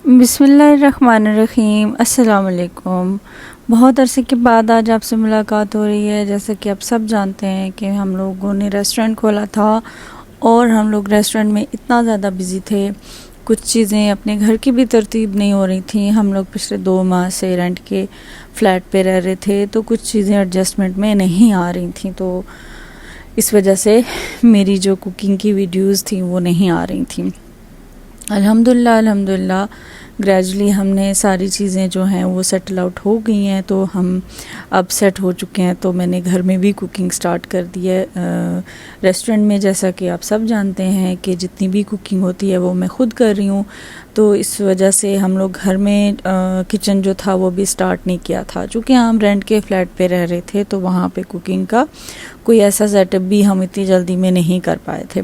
बिस्मिल्लाहिर्रहमानिर्रहीम। अस्सलाम वालेकुम। बहुत अरसे के बाद आज आपसे मुलाकात हो रही है। जैसा कि आप सब जानते हैं कि हम लोगों ने रेस्टोरेंट खोला था और हम लोग रेस्टोरेंट में इतना ज़्यादा बिज़ी थे, कुछ चीज़ें अपने घर की भी तरतीब नहीं हो रही थी। हम लोग पिछले 2 माह से रेंट के फ्लैट पे रह रहे थे, तो कुछ चीज़ें एडजस्टमेंट में नहीं आ रही थी, तो इस वजह से मेरी जो कुकिंग की वीडियोज़ थी वो नहीं आ रही थी। अल्हम्दुलिल्लाह ग्रेजुअली हमने सारी चीज़ें जो हैं वो सेटल आउट हो गई हैं, तो हम अब सेट हो चुके हैं। तो मैंने घर में भी कुकिंग स्टार्ट कर दी है। रेस्टोरेंट में जैसा कि आप सब जानते हैं कि जितनी भी कुकिंग होती है वो मैं ख़ुद कर रही हूँ, तो इस वजह से हम लोग घर में किचन जो था वो भी स्टार्ट नहीं किया था। चूँकि हम रेंट के फ्लैट पे रह रहे थे, तो वहाँ पे कुकिंग का कोई ऐसा सेटअप भी हम इतनी जल्दी में नहीं कर पाए थे।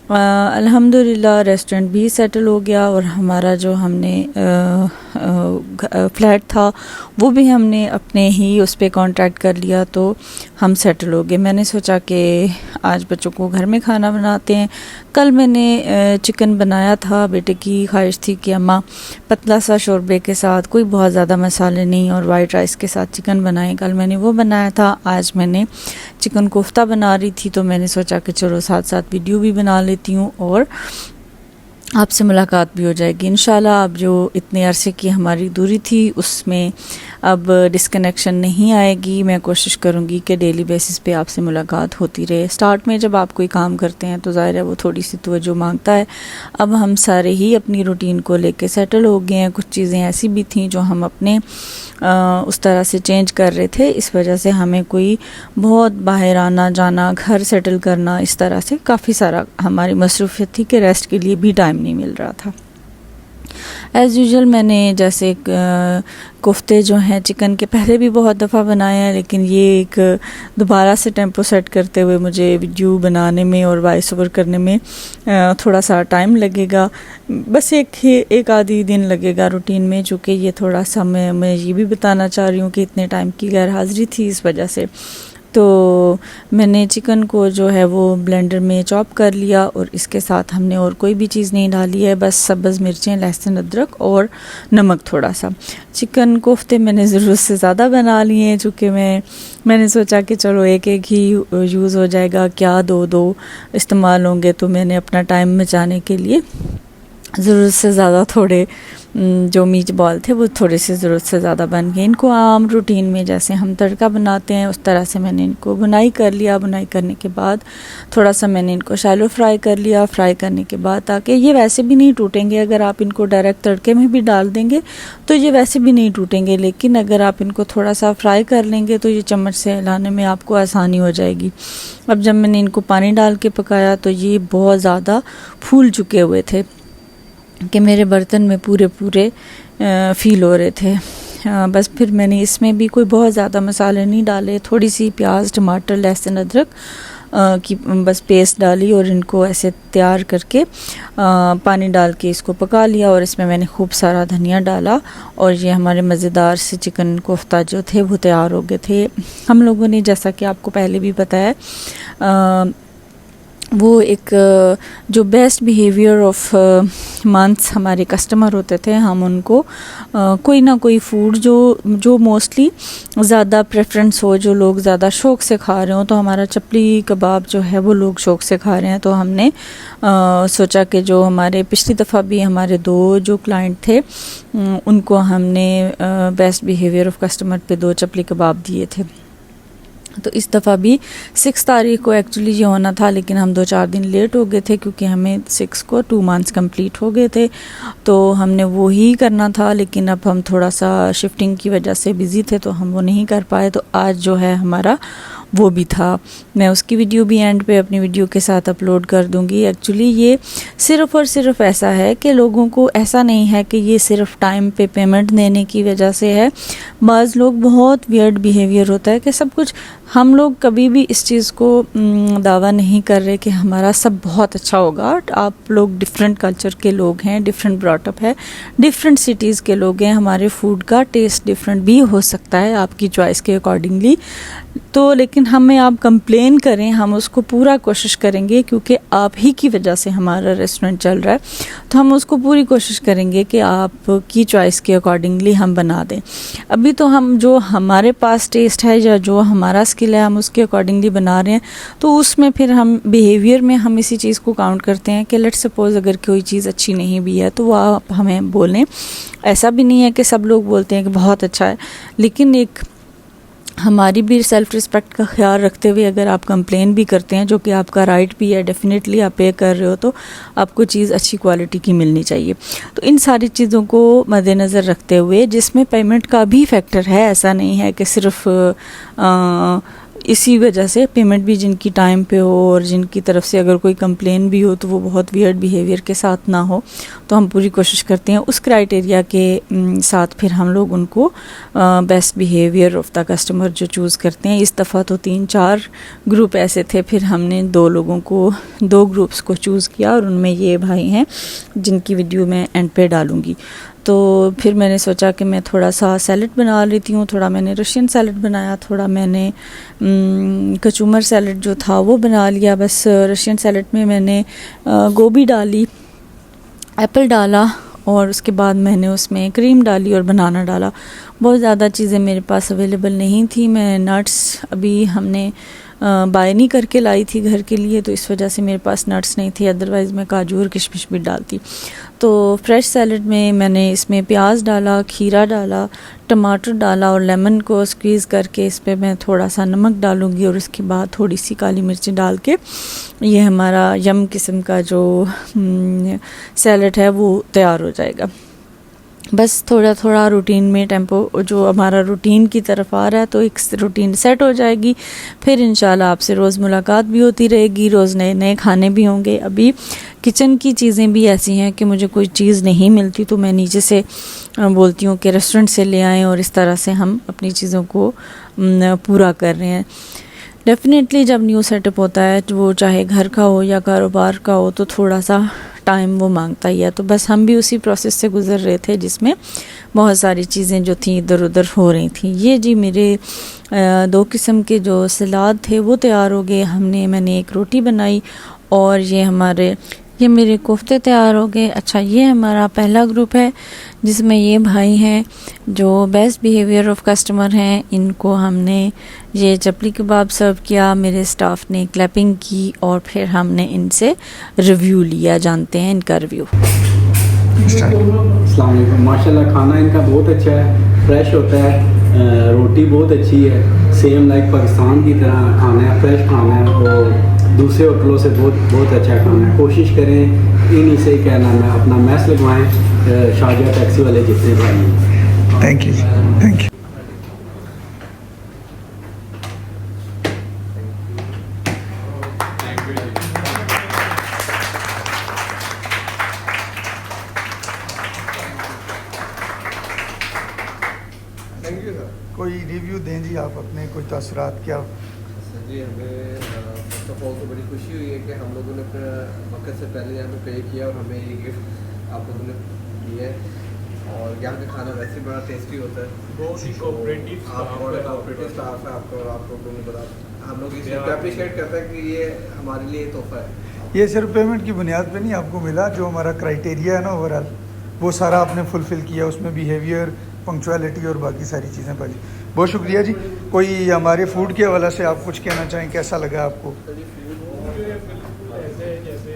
अल्हम्दुलिल्लाह रेस्टोरेंट भी सेटल हो गया और हमारा जो हमने फ्लैट था वो भी हमने अपने ही उस पर कॉन्ट्रैक्ट कर लिया, तो हम सेटल हो गए। मैंने सोचा कि आज बच्चों को घर में खाना बनाते हैं। कल मैंने चिकन बनाया था, बेटे की ख्वाहिश थी कि अम्मा पतला सा शोरबे के साथ, कोई बहुत ज़्यादा मसाले नहीं और वाइट राइस के साथ चिकन बनाए। कल मैंने वो बनाया था। आज मैंने चिकन कोफ्ता बना रही थी, तो मैंने सोचा कि चलो साथ साथ वीडियो भी बना लेती हूँ और आपसे मुलाकात भी हो जाएगी इंशाल्लाह। अब जो इतने अरसे की हमारी दूरी थी उसमें अब डिस्कनेक्शन नहीं आएगी। मैं कोशिश करूँगी कि डेली बेसिस पे आपसे मुलाकात होती रहे। स्टार्ट में जब आप कोई काम करते हैं तो ज़ाहिर है वो थोड़ी सी तवज्जो मांगता है। अब हम सारे ही अपनी रूटीन को लेके सेटल हो गए हैं। कुछ चीज़ें ऐसी भी थीं जो हम अपने उस तरह से चेंज कर रहे थे, इस वजह से हमें कोई बहुत बाहर आना जाना, घर सेटल करना, इस तरह से काफ़ी सारा हमारी मसरूफियत थी कि रेस्ट के लिए भी टाइम नहीं मिल रहा था। एज़ यूजुअल मैंने जैसे कोफ्ते जो हैं चिकन के पहले भी बहुत दफ़ा बनाए हैं, लेकिन ये एक दोबारा से टेम्पो सेट करते हुए मुझे वीडियो बनाने में और वॉइस ओवर करने में थोड़ा सा टाइम लगेगा। बस एक आधी दिन लगेगा रूटीन में, चूँकि ये थोड़ा सा मैं ये भी बताना चाह रही हूँ कि इतने टाइम की गैर हाज़िरी थी, इस वजह से। तो मैंने चिकन को जो है वो ब्लेंडर में चॉप कर लिया और इसके साथ हमने और कोई भी चीज़ नहीं डाली है, बस सब्ज़ मिर्चें, लहसुन, अदरक और नमक थोड़ा सा। चिकन कोफ्ते मैंने ज़रूरत से ज़्यादा बना लिए हैं, चूँकि मैंने सोचा कि चलो एक ही यूज़ हो जाएगा, क्या दो इस्तेमाल होंगे, तो मैंने अपना टाइम बचाने के लिए ज़रूरत से ज़्यादा थोड़े जो मीट बॉल थे वो थोड़े से ज़रूरत से ज़्यादा बन गए। इनको आम रूटीन में जैसे हम तड़का बनाते हैं उस तरह से मैंने इनको भुनाई कर लिया। भुनाई करने के बाद थोड़ा सा मैंने इनको शैलो फ्राई कर लिया। फ्राई करने के बाद ताकि ये वैसे भी नहीं टूटेंगे, अगर आप इनको डायरेक्ट तड़के में भी डाल देंगे तो ये वैसे भी नहीं टूटेंगे, लेकिन अगर आप इनको थोड़ा सा फ्राई कर लेंगे तो ये चम्मच से हिलाने में आपको आसानी हो जाएगी। अब जब मैंने इनको पानी डाल के पकाया तो ये बहुत ज़्यादा फूल चुके हुए थे कि मेरे बर्तन में पूरे फ़ील हो रहे थे। बस फिर मैंने इसमें भी कोई बहुत ज़्यादा मसाले नहीं डाले, थोड़ी सी प्याज, टमाटर, लहसुन, अदरक की बस पेस्ट डाली और इनको ऐसे तैयार करके पानी डाल के इसको पका लिया। और इसमें मैंने खूब सारा धनिया डाला और ये हमारे मज़ेदार से चिकन कोफ्ता जो थे वो तैयार हो गए थे। हम लोगों ने, जैसा कि आपको पहले भी बताया, वो एक जो बेस्ट बिहेवियर ऑफ मंथ्स हमारे कस्टमर होते थे, हम उनको कोई ना कोई फूड जो मोस्टली ज़्यादा प्रेफरेंस हो, जो लोग ज़्यादा शौक़ से खा रहे हो, तो हमारा चपली कबाब जो है वो लोग शौक़ से खा रहे हैं, तो हमने सोचा कि जो हमारे पिछली दफ़ा भी हमारे 2 जो क्लाइंट थे उनको हमने बेस्ट बिहेवियर ऑफ कस्टमर पे 2 चपली कबाब दिए थे। तो इस दफ़ा भी 6 तारीख को एक्चुअली ये होना था, लेकिन हम 2-4 दिन लेट हो गए थे क्योंकि हमें 6 को 2 मंथ्स कंप्लीट हो गए थे, तो हमने वो ही करना था। लेकिन अब हम थोड़ा सा शिफ्टिंग की वजह से बिज़ी थे तो हम वो नहीं कर पाए, तो आज जो है हमारा वो भी था। मैं उसकी वीडियो भी एंड पे अपनी वीडियो के साथ अपलोड कर दूंगी। एक्चुअली ये सिर्फ़ और सिर्फ ऐसा है कि लोगों को ऐसा नहीं है कि ये सिर्फ टाइम पे पेमेंट देने की वजह से है। बाज़ लोग बहुत वियर्ड बिहेवियर होता है कि सब कुछ हम लोग कभी भी इस चीज़ को दावा नहीं कर रहे कि हमारा सब बहुत अच्छा होगा। आप लोग डिफरेंट कल्चर के लोग हैं, डिफरेंट ब्रॉटअप है, डिफरेंट सिटीज़ के लोग हैं, हमारे फूड का टेस्ट डिफरेंट भी हो सकता है आपकी चॉइस के अकॉर्डिंगली। तो लेकिन हमें आप कंप्लेन करें, हम उसको पूरा कोशिश करेंगे, क्योंकि आप ही की वजह से हमारा रेस्टोरेंट चल रहा है, तो हम उसको पूरी कोशिश करेंगे कि आपकी चॉइस के अकॉर्डिंगली हम बना दें। अभी तो हम जो हमारे पास टेस्ट है या जो हमारा स्किल है हम उसके अकॉर्डिंगली बना रहे हैं, तो उसमें फिर हम बिहेवियर में हम इसी चीज़ को काउंट करते हैं कि लेट्स सपोज अगर कोई चीज़ अच्छी नहीं भी है तो वो आप हमें बोलें। ऐसा भी नहीं है कि सब लोग बोलते हैं कि बहुत अच्छा है, लेकिन एक हमारी भी सेल्फ रिस्पेक्ट का ख्याल रखते हुए अगर आप कंप्लेन भी करते हैं, जो कि आपका राइट भी है, डेफिनेटली आप पे कर रहे हो, तो आपको चीज़ अच्छी क्वालिटी की मिलनी चाहिए। तो इन सारी चीज़ों को मद्देनज़र रखते हुए, जिसमें पेमेंट का भी फैक्टर है, ऐसा नहीं है कि सिर्फ इसी वजह से पेमेंट भी जिनकी टाइम पे हो और जिनकी तरफ से अगर कोई कंप्लेन भी हो तो वो बहुत वियर्ड बिहेवियर के साथ ना हो, तो हम पूरी कोशिश करते हैं उस क्राइटेरिया के साथ फिर हम लोग उनको best behaviour of the customer जो चूज़ करते हैं। इस दफ़ा तो 3-4 ग्रुप ऐसे थे, फिर हमने 2 ग्रुप्स को चूज़ किया और उनमें ये भाई हैं जिनकी वीडियो मैं एंड पे डालूँगी। तो फिर मैंने सोचा कि मैं थोड़ा सा सैलड बना लेती हूँ। थोड़ा मैंने रशियन सैलड बनाया, थोड़ा मैंने कचूमर सैलड जो था वो बना लिया। बस रशियन सैलड में मैंने गोभी डाली, एप्पल डाला और उसके बाद मैंने उसमें क्रीम डाली और बनाना डाला। बहुत ज़्यादा चीज़ें मेरे पास अवेलेबल नहीं थी। मैं नट्स अभी हमने बाय नहीं करके लाई थी घर के लिए, तो इस वजह से मेरे पास नट्स नहीं थे, अदरवाइज़ मैं काजू और किशमिश भी डालती। तो फ्रेश सैलड में मैंने इसमें प्याज डाला, खीरा डाला, टमाटर डाला और लेमन को स्क्वीज़ करके इस पर मैं थोड़ा सा नमक डालूँगी और उसके बाद थोड़ी सी काली मिर्ची डाल के ये हमारा यम किस्म का जो सैलड है वो तैयार हो जाएगा। बस थोड़ा थोड़ा रूटीन में टेम्पो जो हमारा रूटीन की तरफ आ रहा है, तो एक रूटीन सेट हो जाएगी। फिर इंशाल्लाह आपसे रोज़ मुलाकात भी होती रहेगी, रोज़ नए नए खाने भी होंगे। अभी किचन की चीज़ें भी ऐसी हैं कि मुझे कोई चीज़ नहीं मिलती तो मैं नीचे से बोलती हूँ कि रेस्टोरेंट से ले आएँ, और इस तरह से हम अपनी चीज़ों को पूरा कर रहे हैं। डेफिनेटली जब न्यू सेटअप होता है, वो चाहे घर का हो या कारोबार का हो, तो थोड़ा सा टाइम वो मांगता ही है। तो बस हम भी उसी प्रोसेस से गुज़र रहे थे जिसमें बहुत सारी चीज़ें जो थी इधर उधर हो रही थी। ये जी मेरे 2 किस्म के जो सलाद थे वो तैयार हो गए। मैंने एक रोटी बनाई और ये मेरे कोफ्ते तैयार हो गए। अच्छा, ये हमारा पहला ग्रुप है जिसमें ये भाई हैं जो बेस्ट बिहेवियर ऑफ कस्टमर हैं। इनको हमने ये चपली कबाब सर्व किया, मेरे स्टाफ ने क्लैपिंग की और फिर हमने इनसे रिव्यू लिया। जानते हैं इनका रिव्यू। अस्सलाम वालेकुम। माशाल्लाह खाना इनका बहुत अच्छा है, फ्रेश होता है, रोटी बहुत अच्छी है, सेम लाइक पाकिस्तान की तरह खाना है, फ्रेश खाना है और दूसरे होटलों से बहुत अच्छा खाना है। कोशिश करें इन्हीं से क्या नाम है अपना मैस लगवाएं, शारजा टैक्सी वाले जितने भाई हैं। Thank you. कोई रिव्यू दें जी आप अपने, कोई तासुरात क्या? जी, हमें फर्स्ट ऑफ ऑल तो बड़ी खुशी हुई है कि हम लोगों ने अपने वक्त से पहले यहाँ पे पे किया और हमें ये गिफ्ट आप लोगों ने दिया है। और यहाँ का खाना वैसे ही बड़ा टेस्टी होता है, बहुत ही कोऑपरेटिव स्टाफ है आपका, और आप लोगों ने बता हम लोग इसे अप्रिशिएट करते हैं कि ये हमारे लिए तोहफा है। ये सिर्फ पेमेंट की बुनियाद पे नहीं आपको मिला, जो हमारा क्राइटेरिया है ना ओवरऑल वो सारा आपने फुलफ़िल किया। उसमें बिहेवियर, पंक्चुअलिटी और बाकी सारी चीज़ें पाली। बहुत शुक्रिया जी। कोई हमारे फूड के हवाले से आप कुछ कहना चाहें, कैसा लगा आपको? ऐसे जैसे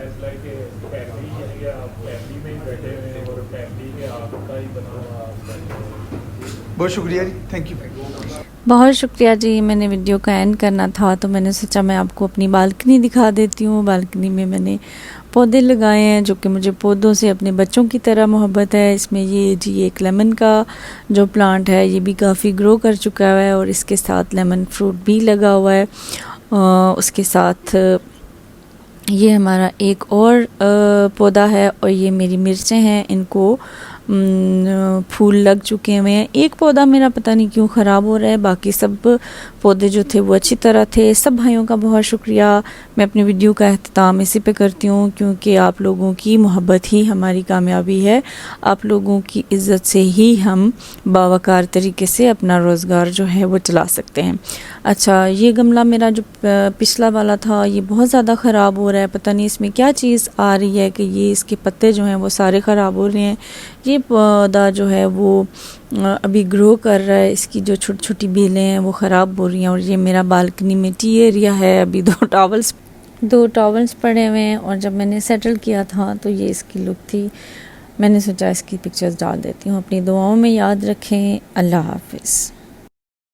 एज लाइक फैमिली, आप फैमिली में ही बैठे हुए हैं और फैमिली के आपका ही बना हुआ। बहुत शुक्रिया जी, थैंक यू। बहुत शुक्रिया जी। मैंने वीडियो का एंड करना था तो मैंने सोचा मैं आपको अपनी बालकनी दिखा देती हूँ। बालकनी में मैंने पौधे लगाए हैं जो कि मुझे पौधों से अपने बच्चों की तरह मोहब्बत है। इसमें ये जी एक लेमन का जो प्लांट है ये भी काफ़ी ग्रो कर चुका है और इसके साथ लेमन फ्रूट भी लगा हुआ है। उसके साथ ये हमारा एक और पौधा है और ये मेरी मिर्चें हैं। इनको फूल लग चुके हुए हैं। एक पौधा मेरा पता नहीं क्यों ख़राब हो रहा है, बाकी सब पौधे जो थे वो अच्छी तरह थे। सब भाइयों का बहुत शुक्रिया। मैं अपनी वीडियो का अख्ताम इसी पे करती हूँ, क्योंकि आप लोगों की मोहब्बत ही हमारी कामयाबी है। आप लोगों की इज़्ज़त से ही हम बावकार तरीके से अपना रोज़गार जो है वो चला सकते हैं। अच्छा, ये गमला मेरा जो पिछला वाला था ये बहुत ज़्यादा ख़राब हो रहा है। पता नहीं इसमें क्या चीज़ आ रही है कि ये इसके पत्ते जो हैं वो सारे ख़राब हो रहे हैं। ये पौधा जो है वो अभी ग्रो कर रहा है, इसकी जो छोटी छोटी बेलें हैं वो ख़राब हो रही हैं। और ये मेरा बालकनी में टी एरिया है। अभी दो टॉवल्स पड़े हुए हैं, और जब मैंने सेटल किया था तो ये इसकी लुक थी। मैंने सोचा इसकी पिक्चर्स डाल देती हूँ। अपनी दुआओं में याद रखें। अल्लाह हाफ़िज़।